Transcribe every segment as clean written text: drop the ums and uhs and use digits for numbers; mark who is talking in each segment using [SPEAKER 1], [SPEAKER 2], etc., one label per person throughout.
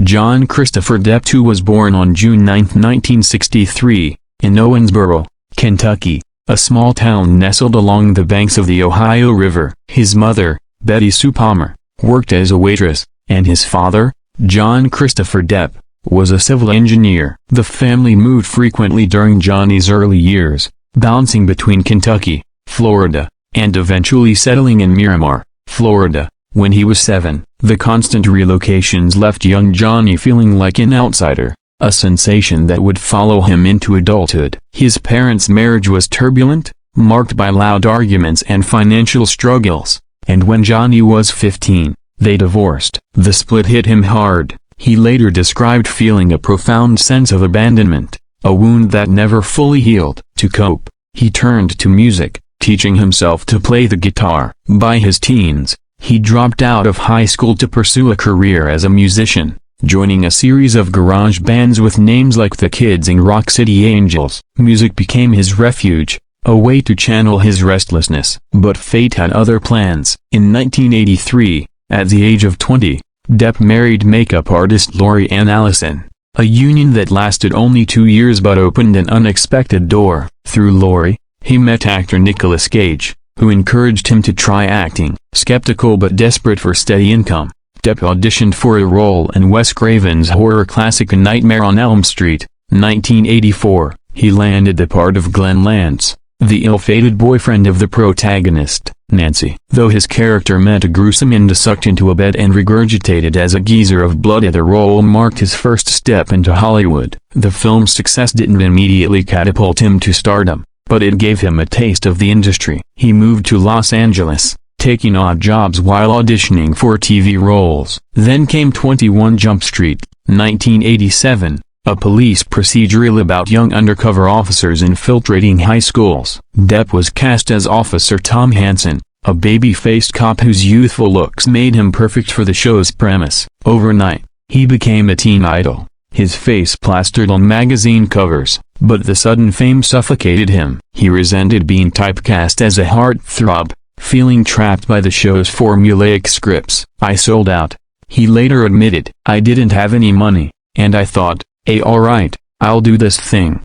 [SPEAKER 1] John Christopher Depp II was born on June 9, 1963, in Owensboro, Kentucky, a small town nestled along the banks of the Ohio River. His mother, Betty Sue Palmer, worked as a waitress, and his father, John Christopher Depp, was a civil engineer. The family moved frequently during Johnny's early years, bouncing between Kentucky, Florida, and eventually settling in Miramar, Florida, when he was 7. The constant relocations left young Johnny feeling like an outsider, a sensation that would follow him into adulthood. His parents' marriage was turbulent, marked by loud arguments and financial struggles, and when Johnny was 15, they divorced. The split hit him hard. He later described feeling a profound sense of abandonment, a wound that never fully healed. To cope, he turned to music, teaching himself to play the guitar. By his teens, he dropped out of high school to pursue a career as a musician, joining a series of garage bands with names like the Kids and Rock City Angels. Music became his refuge, a way to channel his restlessness. But fate had other plans. In 1983, at the age of 20, Depp married makeup artist Lori Ann Allison, a union that lasted only 2 years but opened an unexpected door. Through Lori, he met actor Nicolas Cage, who encouraged him to try acting. Skeptical but desperate for steady income, Depp auditioned for a role in Wes Craven's horror classic A Nightmare on Elm Street, 1984. He landed the part of Glenn Lance, the ill-fated boyfriend of the protagonist, Nancy. Though his character met a gruesome end sucked into a bed and regurgitated as a geyser of blood, the role marked his first step into Hollywood. The film's success didn't immediately catapult him to stardom, but it gave him a taste of the industry. He moved to Los Angeles, taking odd jobs while auditioning for TV roles. Then came 21 Jump Street, 1987, a police procedural about young undercover officers infiltrating high schools. Depp was cast as Officer Tom Hansen, a baby-faced cop whose youthful looks made him perfect for the show's premise. Overnight, he became a teen idol, his face plastered on magazine covers, but the sudden fame suffocated him. He resented being typecast as a heartthrob, feeling trapped by the show's formulaic scripts. "I sold out," he later admitted. "I didn't have any money, and I thought, alright, I'll do this thing."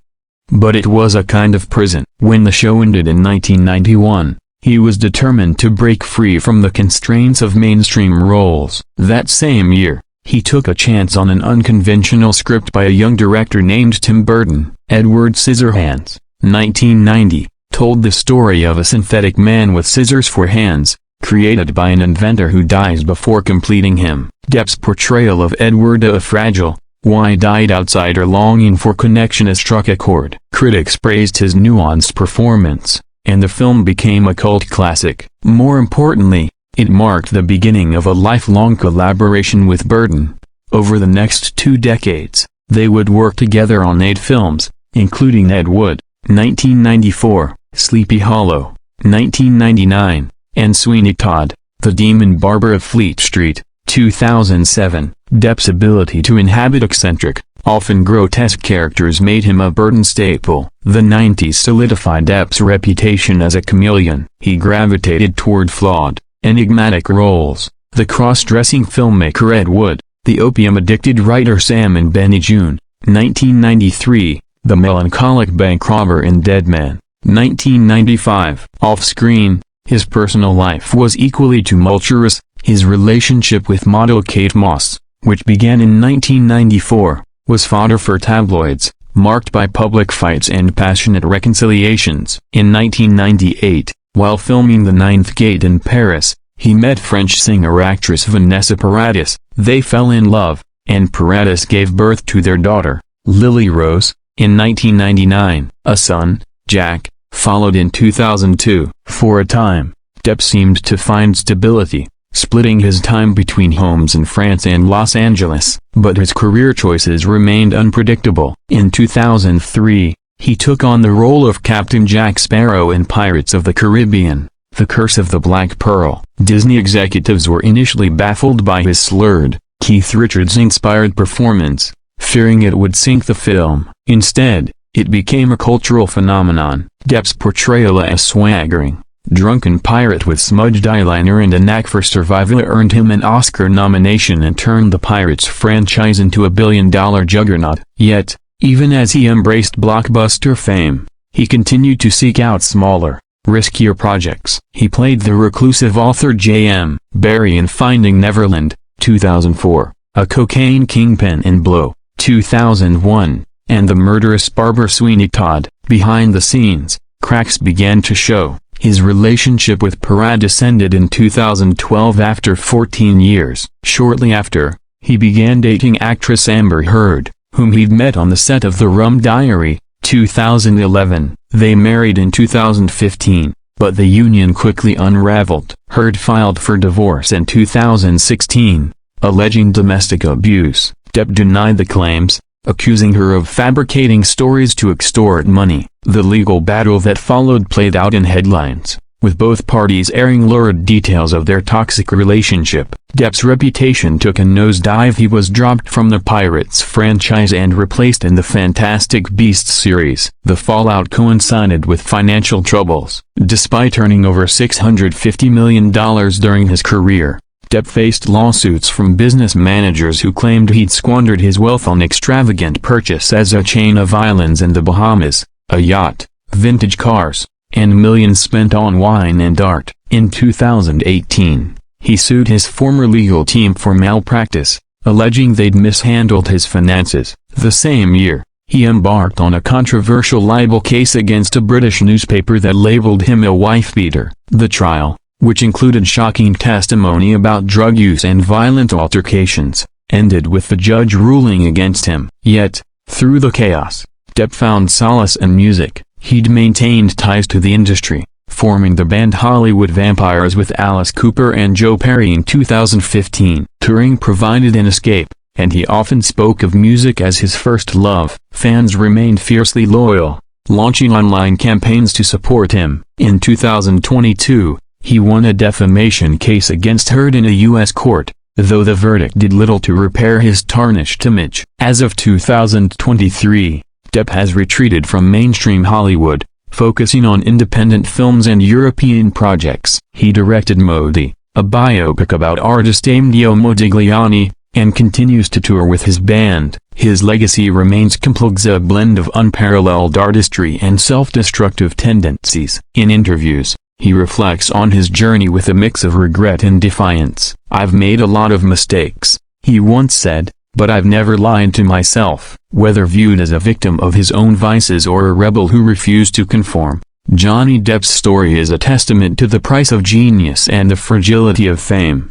[SPEAKER 1] But it was a kind of prison. When the show ended in 1991, he was determined to break free from the constraints of mainstream roles. That same year, he took a chance on an unconventional script by a young director named Tim Burton. Edward Scissorhands, 1990, told the story of a synthetic man with scissors for hands, created by an inventor who dies before completing him. Depp's portrayal of Edward, a fragile, wide-eyed outsider longing for connection, has struck a chord. Critics praised his nuanced performance, and the film became a cult classic. More importantly, it marked the beginning of a lifelong collaboration with Burton. Over the next 2 decades, they would work together on 8 films, including Ed Wood, 1994, Sleepy Hollow, 1999, and Sweeney Todd, The Demon Barber of Fleet Street, 2007. Depp's ability to inhabit eccentric, often grotesque characters made him a Burton staple. The 90s solidified Depp's reputation as a chameleon. He gravitated toward flawed, enigmatic roles: the cross-dressing filmmaker Ed Wood, the opium-addicted writer Sam and Benny June, 1993, the melancholic bank robber in Dead Man, 1995. Off-screen, his personal life was equally tumultuous. His relationship with model Kate Moss, which began in 1994, was fodder for tabloids, marked by public fights and passionate reconciliations. In 1998, while filming The Ninth Gate in Paris, he met French singer-actress Vanessa Paradis. They fell in love, and Paradis gave birth to their daughter, Lily Rose, in 1999. A son, Jack, followed in 2002. For a time, Depp seemed to find stability, splitting his time between homes in France and Los Angeles, but his career choices remained unpredictable. In 2003, he took on the role of Captain Jack Sparrow in Pirates of the Caribbean, The Curse of the Black Pearl. Disney executives were initially baffled by his slurred, Keith Richards-inspired performance, fearing it would sink the film. Instead, it became a cultural phenomenon. Depp's portrayal as swaggering, drunken pirate with smudged eyeliner and a knack for survival earned him an Oscar nomination and turned the Pirates franchise into a billion-dollar juggernaut. Yet, even as he embraced blockbuster fame, he continued to seek out smaller, riskier projects. He played the reclusive author J.M. Barrie in Finding Neverland, 2004, a cocaine kingpin in Blow, 2001, and the murderous Barbara Sweeney Todd. Behind the scenes, cracks began to show. His relationship with Paradis ended in 2012 after 14 years. Shortly after, he began dating actress Amber Heard, whom he'd met on the set of The Rum Diary, 2011. They married in 2015, but the union quickly unraveled. Heard filed for divorce in 2016, alleging domestic abuse. Depp denied the claims, accusing her of fabricating stories to extort money. The legal battle that followed played out in headlines, with both parties airing lurid details of their toxic relationship. Depp's reputation took a nosedive. He was dropped from the Pirates franchise and replaced in the Fantastic Beasts series. The fallout coincided with financial troubles. Despite earning over $650 million during his career, Depp faced lawsuits from business managers who claimed he'd squandered his wealth on extravagant purchases as a chain of islands in the Bahamas, a yacht, vintage cars, and millions spent on wine and art. In 2018, he sued his former legal team for malpractice, alleging they'd mishandled his finances. The same year, he embarked on a controversial libel case against a British newspaper that labeled him a wife-beater. The trial, which included shocking testimony about drug use and violent altercations, ended with the judge ruling against him. Yet, through the chaos, Depp found solace in music. He'd maintained ties to the industry, forming the band Hollywood Vampires with Alice Cooper and Joe Perry in 2015. Touring provided an escape, and he often spoke of music as his first love. Fans remained fiercely loyal, launching online campaigns to support him. In 2022, he won a defamation case against Heard in a U.S. court, though the verdict did little to repair his tarnished image. As of 2023, Depp has retreated from mainstream Hollywood, focusing on independent films and European projects. He directed Modi, a biopic about artist Amedeo Modigliani, and continues to tour with his band. His legacy remains complex, a blend of unparalleled artistry and self-destructive tendencies. In interviews, he reflects on his journey with a mix of regret and defiance. "I've made a lot of mistakes," he once said, "but I've never lied to myself." Whether viewed as a victim of his own vices or a rebel who refused to conform, Johnny Depp's story is a testament to the price of genius and the fragility of fame.